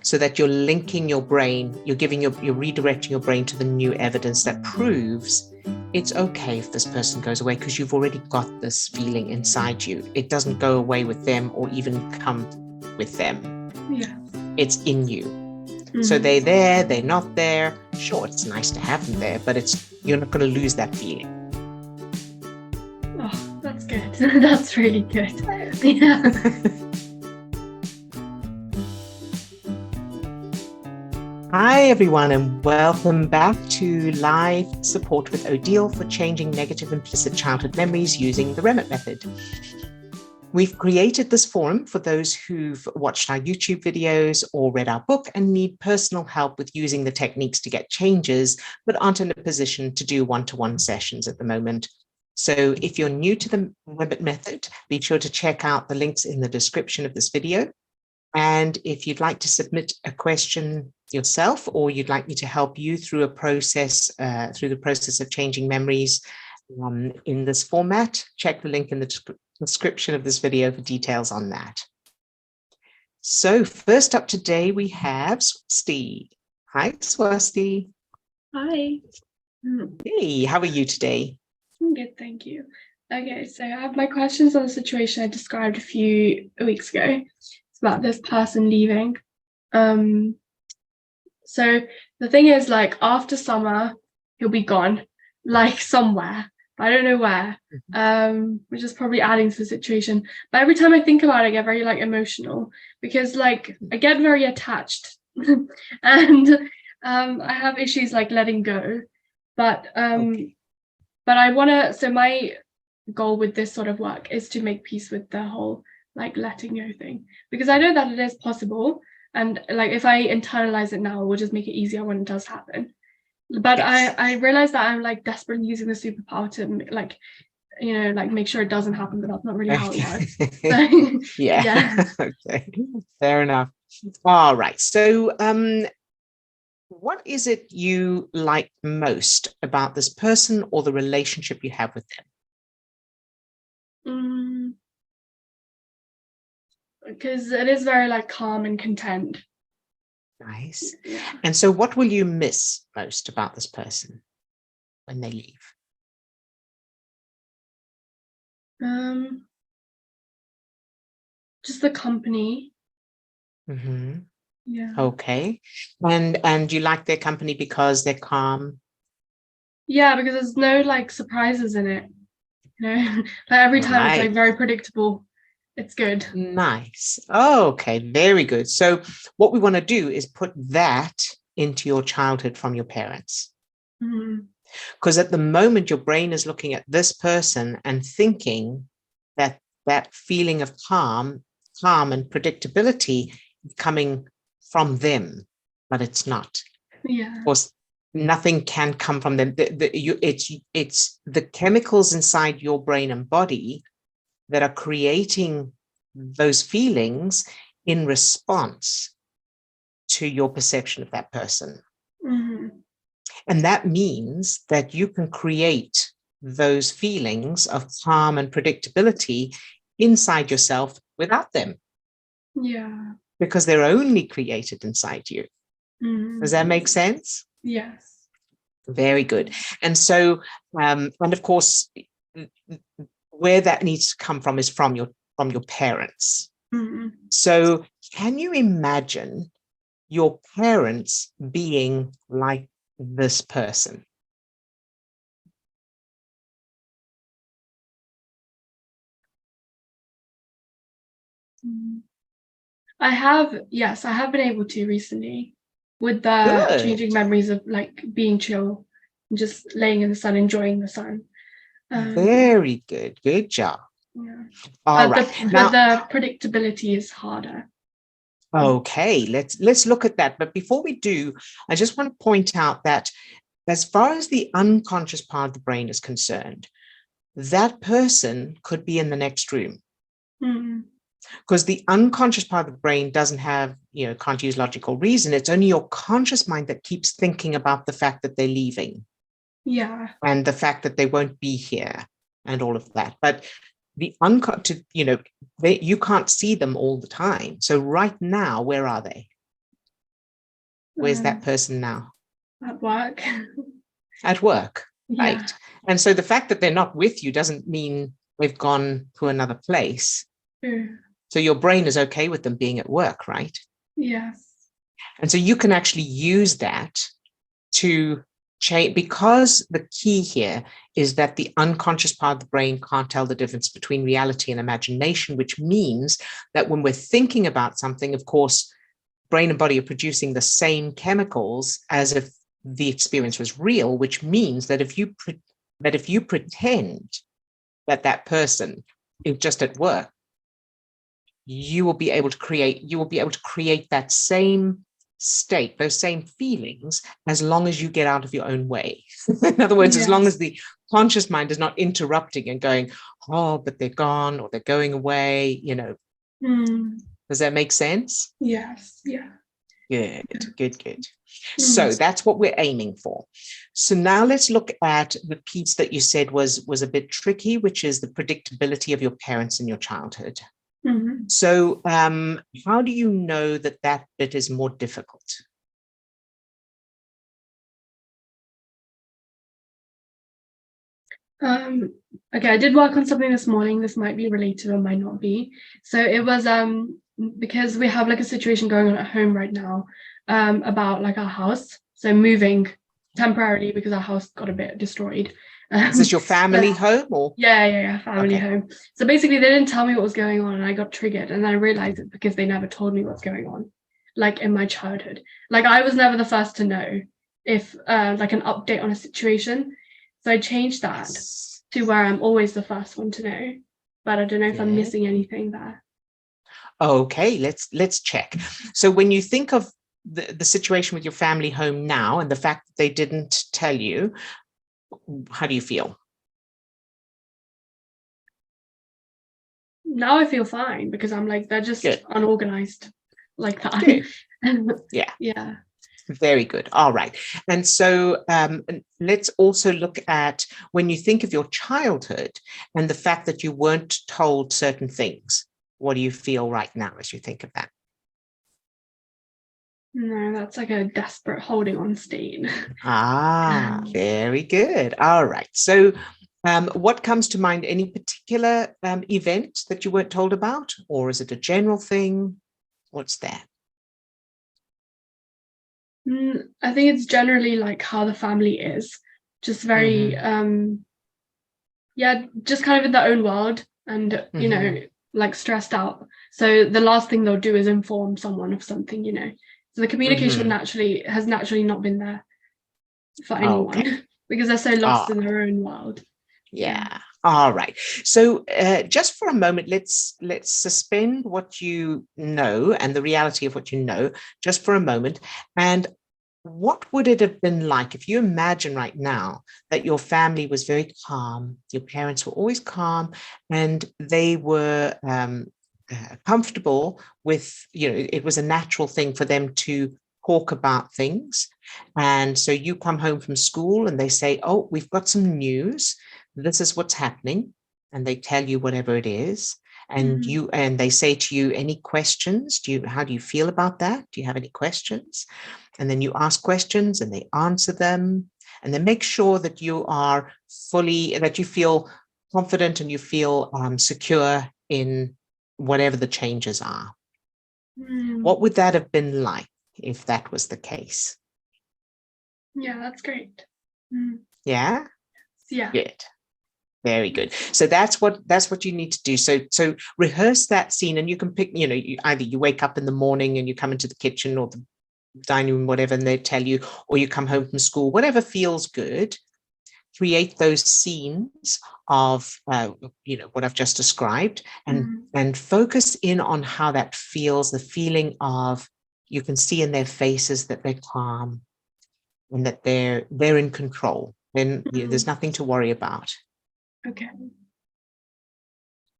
so that you're linking your brain, you're redirecting your brain to the new evidence that proves it's okay if this person goes away, because you've already got this feeling inside you. It doesn't go away with them or even come with them. Yeah. It's in you. So they're there, they're not there. Sure, it's nice to have them there, but you're not going to lose that feeling. Oh, that's good. That's really good. Yeah. Hi, everyone, and welcome back to Live Support with Odille for changing negative implicit childhood memories using the Remmert method. We've created this forum for those who've watched our YouTube videos or read our book and need personal help with using the techniques to get changes, but aren't in a position to do one-to-one sessions at the moment. So if you're new to the Remmert method, be sure to check out the links in the description of this video. And if you'd like to submit a question yourself, or you'd like me to help you through the process of changing memories in this format, check the link in the description of this video for details on that. So first up today, we have Swasti. Hi, Swasti. Hi. Hey, how are you today? I'm good, thank you. Okay, so I have my questions on the situation I described a few weeks ago. It's about this person leaving. So the thing is, like, after summer, he'll be gone, like somewhere. I don't know where, which is probably adding to the situation. But every time I think about it, I get very like emotional because like I get very attached and I have issues like letting go. But I want to, so my goal with this sort of work is to make peace with the whole like letting go thing, because I know that it is possible. And like if I internalize it now, it will just make it easier when it does happen. But yes. I realize that I'm like desperately using the superpower to like, you know, like make sure it doesn't happen, but that's not really how it works. So, yeah. Okay. Fair enough. All right. So what is it you like most about this person or the relationship you have with them? Because it is very like calm and content. Nice. Yeah. And so what will you miss most about this person when they leave? Just the company. Mm-hmm. Yeah. Okay. And you like their company because they're calm? Yeah, because there's no like surprises in it. You know, like every time it's like very predictable. It's good. Nice. Okay, very good. So what we want to do is put that into your childhood from your parents. Because at the moment, your brain is looking at this person and thinking that that feeling of calm and predictability coming from them, but it's not. Yeah. Of course, nothing can come from them. It's the chemicals inside your brain and body that are creating those feelings in response to your perception of that person. And that means that you can create those feelings of calm and predictability inside yourself without them. Yeah. Because they're only created inside you. Does that make sense? Yes. Very good. And so, and of course, where that needs to come from is from your parents. So can you imagine your parents being like this person? I have been able to recently with the changing memories of like being chill and just laying in the sun, enjoying the sun. Very good. Good job. Yeah. All right. But the predictability is harder. Okay, let's look at that. But before we do, I just want to point out that as far as the unconscious part of the brain is concerned, that person could be in the next room. Because the unconscious part of the brain doesn't have, can't use logical reason. It's only your conscious mind that keeps thinking about the fact that they're leaving. Yeah. And the fact that they won't be here and all of that. But the you can't see them all the time. So right now, where are they? Where's that person now? At work. At work, Yeah. right? And so the fact that they're not with you doesn't mean they've gone to another place. True. So your brain is okay with them being at work, right? Yes. And so you can actually use that to change, because the key here is that the unconscious part of the brain can't tell the difference between reality and imagination, which means that when we're thinking about something, of course, brain and body are producing the same chemicals as if the experience was real, which means that if you pretend that that person is just at work, you will be able to create that same state, those same feelings, as long as you get out of your own way. In other words, as long as the conscious mind is not interrupting and going, oh, but they're gone or they're going away, Does that make sense? Yes. Yeah. Good. So that's what we're aiming for. So now let's look at the piece that you said was a bit tricky, which is the predictability of your parents in your childhood. So how do you know that bit is more difficult? Okay, I did work on something this morning. This might be related or might not be. So it was because we have like a situation going on at home right now about like our house. So moving temporarily because our house got a bit destroyed. Is this your family home or? Yeah, family home. So basically they didn't tell me what was going on and I got triggered, and then I realized it's because they never told me what's going on, like in my childhood. Like I was never the first to know if like an update on a situation. So I changed that to where I'm always the first one to know, but I don't know if I'm missing anything there. Okay, let's check. So when you think of the situation with your family home now and the fact that they didn't tell you, how do you feel? Now I feel fine because I'm like, they're just unorganized like that. Good. Yeah. Very good. All right. And so let's also look at when you think of your childhood and the fact that you weren't told certain things. What do you feel right now as you think of that? No, that's like a desperate holding on state. Very good. All right. So what comes to mind? Any particular event that you weren't told about, or is it a general thing? What's that? I think it's generally like how the family is, just very just kind of in their own world and you know, like stressed out. So the last thing they'll do is inform someone of something, you know. So the communication has naturally not been there for anyone because they're so lost in their own world. Yeah. All right. So just for a moment, let's suspend what you know and the reality of what you know just for a moment. And what would it have been like if you imagine right now that your family was very calm, your parents were always calm, and they were comfortable with, you know, it was a natural thing for them to talk about things. And so you come home from school and they say, oh, we've got some news. This is what's happening. And they tell you whatever it is. And they say to you, any questions? How do you feel about that? Do you have any questions? And then you ask questions and they answer them. And then make sure that that you feel confident and you feel secure in whatever the changes are. What would that have been like if that was the case? Yeah, that's great. Yeah? Yeah. Good. Very good. So that's what you need to do. So rehearse that scene, and you can pick, you know, either you wake up in the morning and you come into the kitchen or the dining room, whatever, and they tell you, or you come home from school, whatever feels good. Create those scenes of, you know, what I've just described, and focus in on how that feels, the feeling of, you can see in their faces that they're calm and that they're in control. Then there's nothing to worry about. Okay.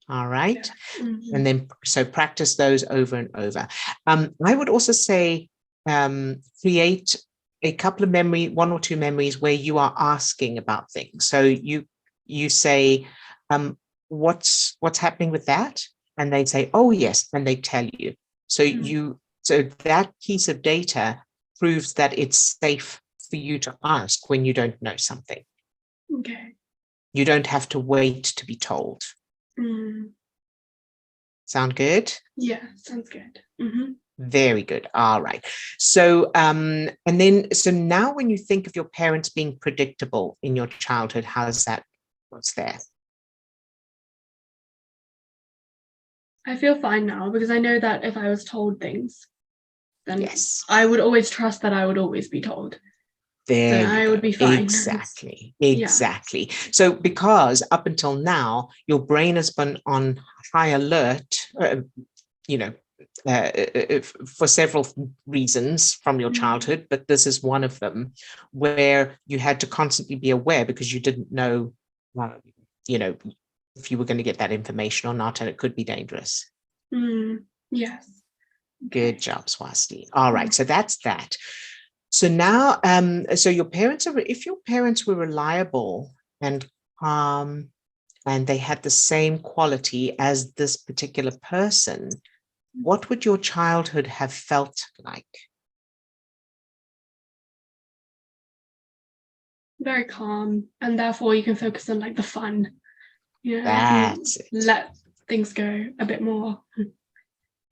All right. And then, so practice those over and over. I would also say, create a couple of one or two memories where you are asking about things. So you say, what's happening with that? And they say, oh, yes. And they tell you. So so that piece of data proves that it's safe for you to ask when you don't know something. Okay. You don't have to wait to be told. Sound good? Yeah, sounds good. Very good. All right. So, so now when you think of your parents being predictable in your childhood, how's that? What's there? I feel fine now because I know that if I was told things, then Yes, I would always trust that I would always be told. there So you I go. would be fine. Exactly. Yeah. Exactly. So because up until now, your brain has been on high alert, for several reasons from your childhood, but this is one of them where you had to constantly be aware because you didn't know, if you were going to get that information or not, and it could be dangerous. Yes. Okay. Good job, Swasti. All right, so that's that. So now, so if your parents were reliable and calm, and they had the same quality as this particular person, what would your childhood have felt like? Very calm, and therefore you can focus on like the fun. That's it. Let things go a bit more.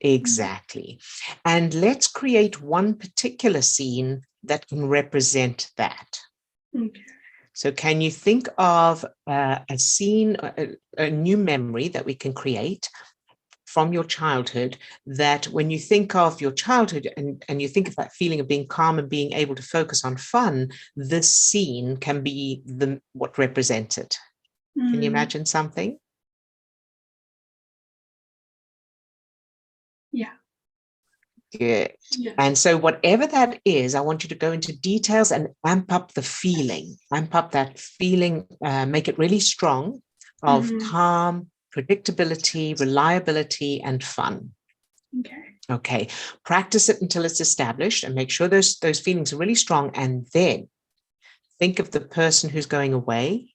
Exactly. And let's create one particular scene that can represent that. Okay. So can you think of a scene, a new memory that we can create from your childhood, that when you think of your childhood and you think of that feeling of being calm and being able to focus on fun, this scene can be what represents it. Can you imagine something? Yeah. Good. Yeah. And so whatever that is, I want you to go into details and amp up the feeling, amp up that feeling, make it really strong of calm, predictability, reliability, and fun. Okay. Okay. Practice it until it's established and make sure those feelings are really strong. And then think of the person who's going away,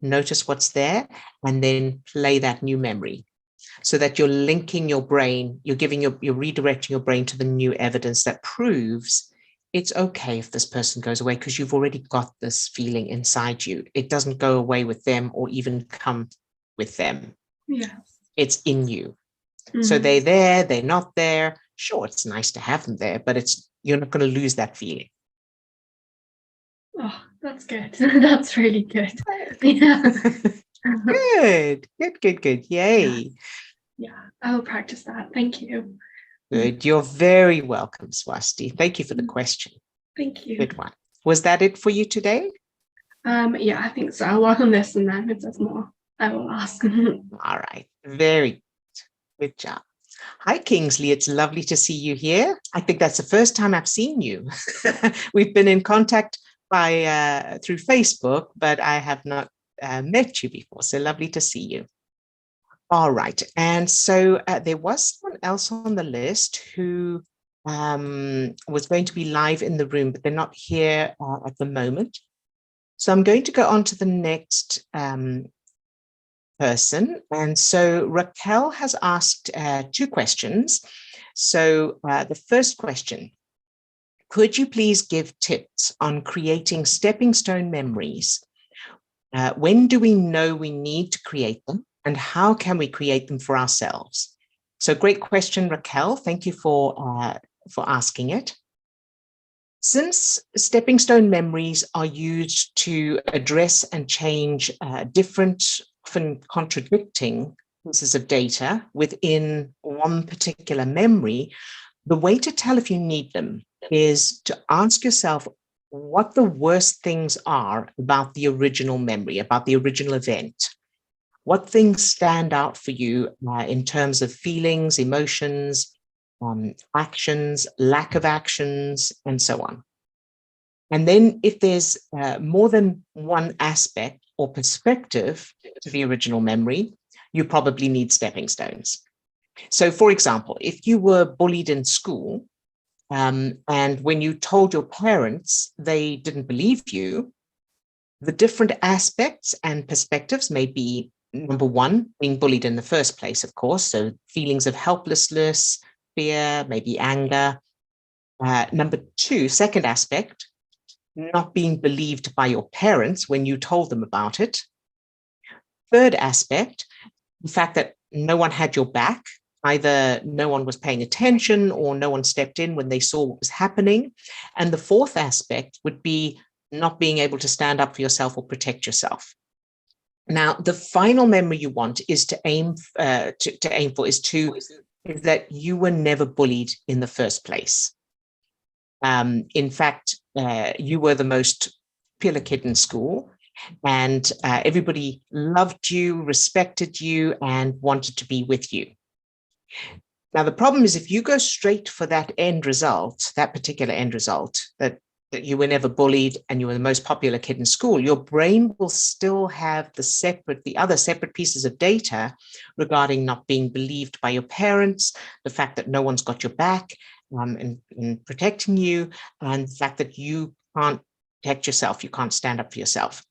notice what's there, and then play that new memory, so that you're linking your brain, you're redirecting your brain to the new evidence that proves it's okay if this person goes away, because you've already got this feeling inside you. It doesn't go away with them or even come with them. Yeah. It's in you. So they're there, they're not there. Sure, it's nice to have them there, but you're not going to lose that feeling. Oh, that's good. That's really good. Yeah. Good. Yay. Yeah, I will practice that. Thank you. Good. You're very welcome, Swasti. Thank you for the question. Thank you. Good one. Was that it for you today? Yeah, I think so. I'll work on this, and then if there's more, I will ask. All right. Very good. Good job. Hi, Kingsley. It's lovely to see you here. I think that's the first time I've seen you. We've been in contact through Facebook, but I have not met you before. So lovely to see you. All right. And so there was someone else on the list who was going to be live in the room, but they're not here at the moment. So I'm going to go on to the next person. And so Raquel has asked 2 questions. So the first question, could you please give tips on creating stepping stone memories? When do we know we need to create them? And how can we create them for ourselves? So great question, Raquel. Thank you for asking it. Since stepping stone memories are used to address and change different, often contradicting pieces of data within one particular memory, the way to tell if you need them is to ask yourself what the worst things are about the original memory, about the original event. What things stand out for you in terms of feelings, emotions, actions, lack of actions, and so on. And then if there's more than one aspect or perspective to the original memory, you probably need stepping stones. So for example, if you were bullied in school, and when you told your parents, they didn't believe you, the different aspects and perspectives may be, number one, being bullied in the first place, of course. So feelings of helplessness, fear, maybe anger. Number two, second aspect, not being believed by your parents when you told them about it. Third aspect, the fact that no one had your back. Either no one was paying attention or no one stepped in when they saw what was happening. And the fourth aspect would be not being able to stand up for yourself or protect yourself. Now, the final memory you want is to aim for is that you were never bullied in the first place. In fact, you were the most popular kid in school, and everybody loved you, respected you, and wanted to be with you. Now, the problem is if you go straight for that end result, that particular end result, that you were never bullied and you were the most popular kid in school, your brain will still have the other separate pieces of data regarding not being believed by your parents, the fact that no one's got your back in protecting you, and the fact that you can't protect yourself, you can't stand up for yourself.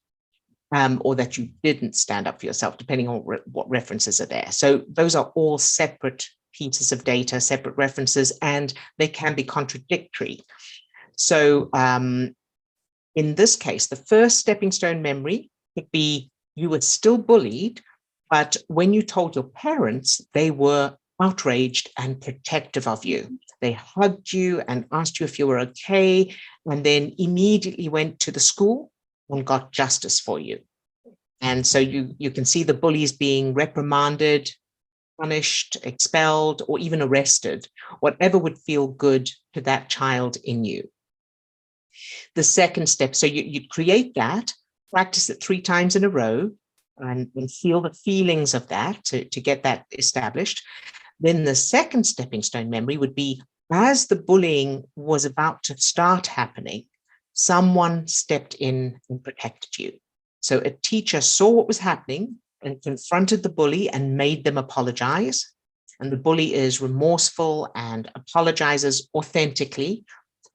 Or that you didn't stand up for yourself, depending on what references are there. So those are all separate pieces of data, separate references, and they can be contradictory. So in this case, the first stepping stone memory could be you were still bullied, but when you told your parents, they were outraged and protective of you. They hugged you and asked you if you were okay, and then immediately went to the school and got justice for you. And so you can see the bullies being reprimanded, punished, expelled, or even arrested, whatever would feel good to that child in you. The second step, so you'd create that, practice it 3 times in a row, and feel the feelings of that to get that established. Then the second stepping stone memory would be, as the bullying was about to start happening, someone stepped in and protected you. So a teacher saw what was happening and confronted the bully and made them apologize. And the bully is remorseful and apologizes authentically.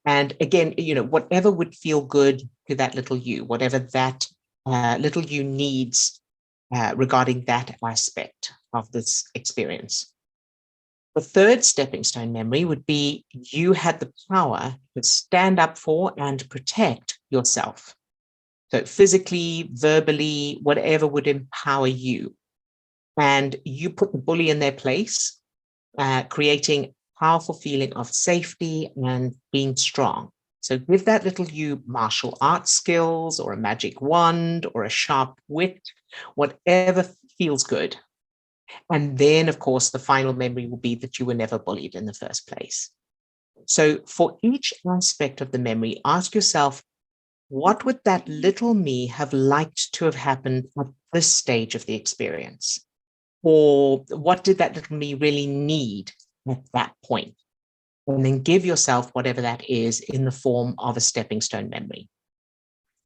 And again, whatever would feel good to that little you, whatever that little you needs regarding that aspect of this experience. The third stepping stone memory would be you had the power to stand up for and protect yourself. So physically, verbally, whatever would empower you. And you put the bully in their place, creating a powerful feeling of safety and being strong. So give that little you martial arts skills or a magic wand or a sharp wit, whatever feels good. And then, of course, the final memory will be that you were never bullied in the first place. So for each aspect of the memory, ask yourself, what would that little me have liked to have happened at this stage of the experience? Or what did that little me really need at that point? And then give yourself whatever that is in the form of a stepping stone memory.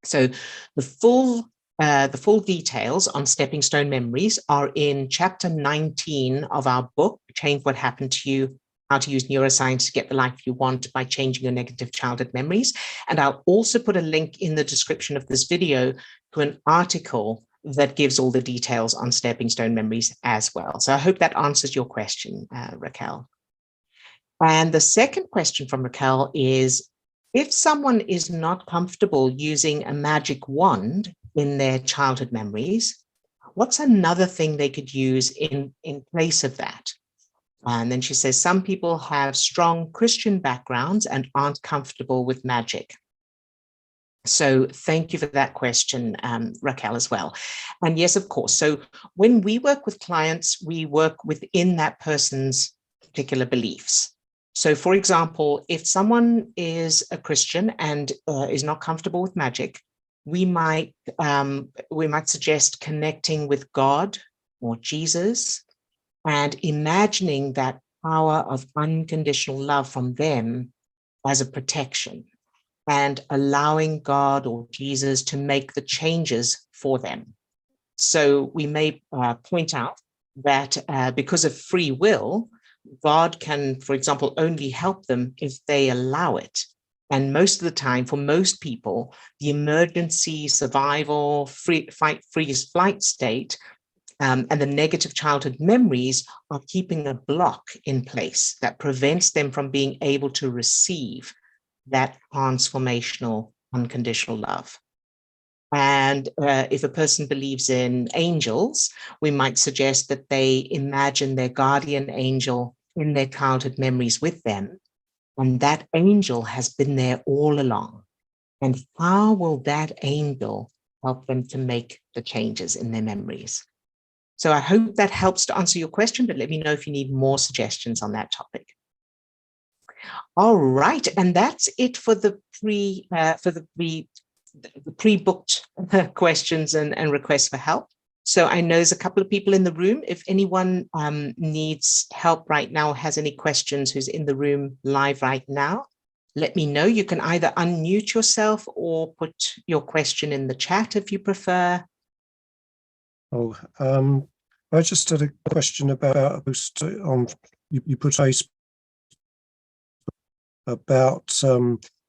So the full details on stepping stone memories are in chapter 19 of our book, Change What Happened to You, How to Use Neuroscience to Get the Life You Want by Changing Your Negative Childhood Memories. And I'll also put a link in the description of this video to an article that gives all the details on stepping stone memories as well. So I hope that answers your question, Raquel. And the second question from Raquel is, if someone is not comfortable using a magic wand in their childhood memories, what's another thing they could use in place of that? And then she says, some people have strong Christian backgrounds and aren't comfortable with magic. So thank you for that question, Raquel, as well. And yes, of course. So when we work with clients, we work within that person's particular beliefs. So for example, if someone is a Christian and is not comfortable with magic, we might suggest connecting with God or Jesus and imagining that power of unconditional love from them as a protection, and allowing God or Jesus to make the changes for them. So we may point out that because of free will, God can, for example, only help them if they allow it. And most of the time, for most people, the emergency, survival, freeze, flight state And the negative childhood memories are keeping a block in place that prevents them from being able to receive that transformational, unconditional love. And if a person believes in angels, we might suggest that they imagine their guardian angel in their childhood memories with them. And that angel has been there all along. And how will that angel help them to make the changes in their memories? So I hope that helps to answer your question, but let me know if you need more suggestions on that topic. All right, and that's it for the pre-booked questions and requests for help. So I know there's a couple of people in the room. If anyone needs help right now, has any questions, who's in the room live right now, let me know. You can either unmute yourself or put your question in the chat if you prefer. Oh, I just had a question about you put about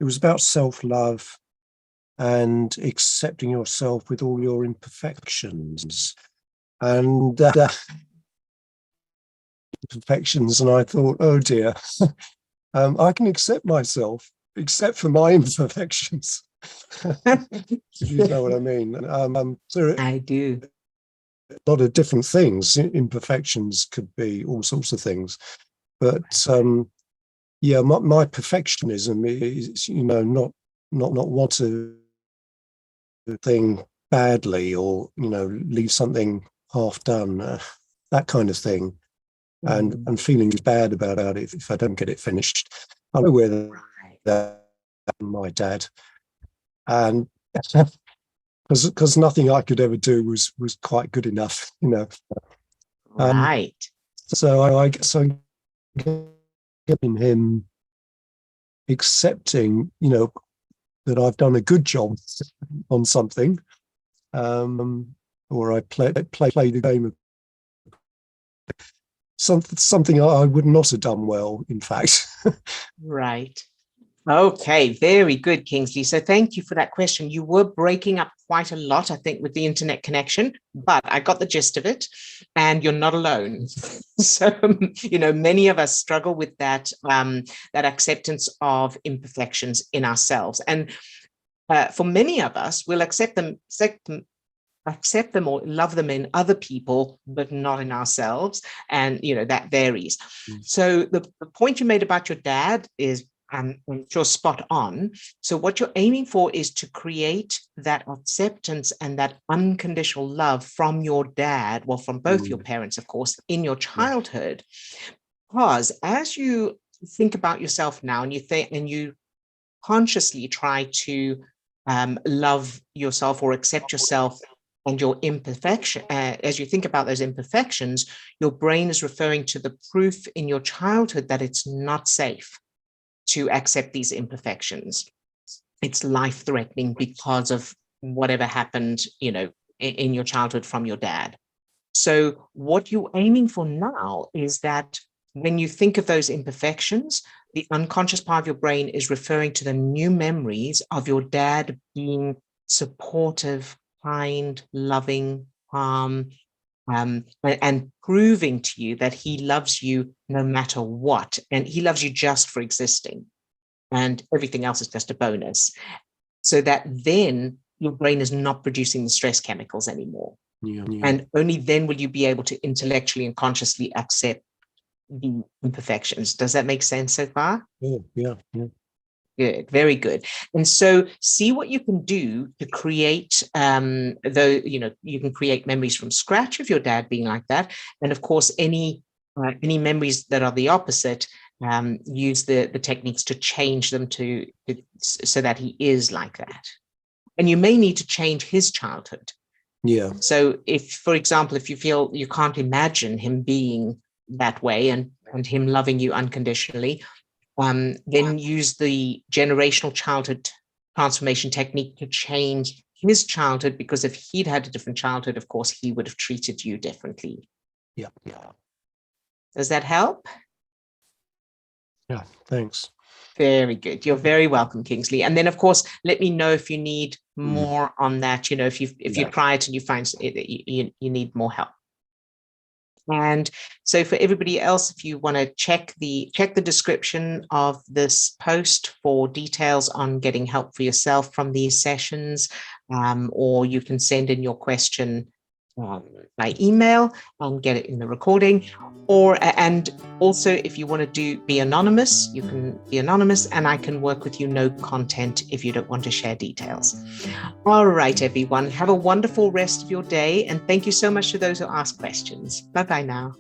it was about self-love and accepting yourself with all your imperfections and imperfections, and I thought, oh dear, I can accept myself except for my imperfections. You know what I mean? I do. A lot of different things. Imperfections could be all sorts of things, but yeah, my perfectionism is, not want to thing badly, or leave something half done, that kind of thing, and feeling bad about it if I don't get it finished. I know where that my dad, and because nothing I could ever do was quite good enough, Right. So I guess I'm getting him accepting, that I've done a good job on something, or I played the game of something I would not have done well, in fact. Right. Okay, very good, Kingsley. So thank you for that question. You were breaking up quite a lot, I think, with the internet connection, but I got the gist of it, and you're not alone. So, many of us struggle with that, that acceptance of imperfections in ourselves. And for many of us, we'll accept them or love them in other people, but not in ourselves. And, that varies. So the point you made about your dad is, I'm sure, spot on. So what you're aiming for is to create that acceptance and that unconditional love from your dad, well, from both your parents, of course, in your childhood. Because as you think about yourself now, and you consciously try to love yourself or accept yourself and your imperfection, as you think about those imperfections, your brain is referring to the proof in your childhood that it's not safe to accept these imperfections. It's life-threatening because of whatever happened, in your childhood from your dad. So what you're aiming for now is that when you think of those imperfections, the unconscious part of your brain is referring to the new memories of your dad being supportive, kind, loving, calm, and proving to you that he loves you no matter what, and he loves you just for existing, and everything else is just a bonus. So that then your brain is not producing the stress chemicals anymore. And only then will you be able to intellectually and consciously accept the imperfections. Does that make sense so far? Yeah. Good, very good. And so see what you can do to create, you can create memories from scratch of your dad being like that. And of course, any memories that are the opposite, use the techniques to change them so that he is like that. And you may need to change his childhood. Yeah. So if, for example, if you feel you can't imagine him being that way and him loving you unconditionally, then use the generational childhood transformation technique to change his childhood, because if he'd had a different childhood, of course, he would have treated you differently. Yeah. Does that help? Yeah, thanks. Very good. You're very welcome, Kingsley. And then, of course, let me know if you need more on that. If you try it and you find you need more help. And so for everybody else, if you want to check the description of this post for details on getting help for yourself from these sessions, or you can send in your question by email and get it in the recording. And also, if you want to be anonymous, you can be anonymous, and I can work with you, no content, if you don't want to share details. All right, everyone, have a wonderful rest of your day, and thank you so much to those who asked questions. Bye-bye now.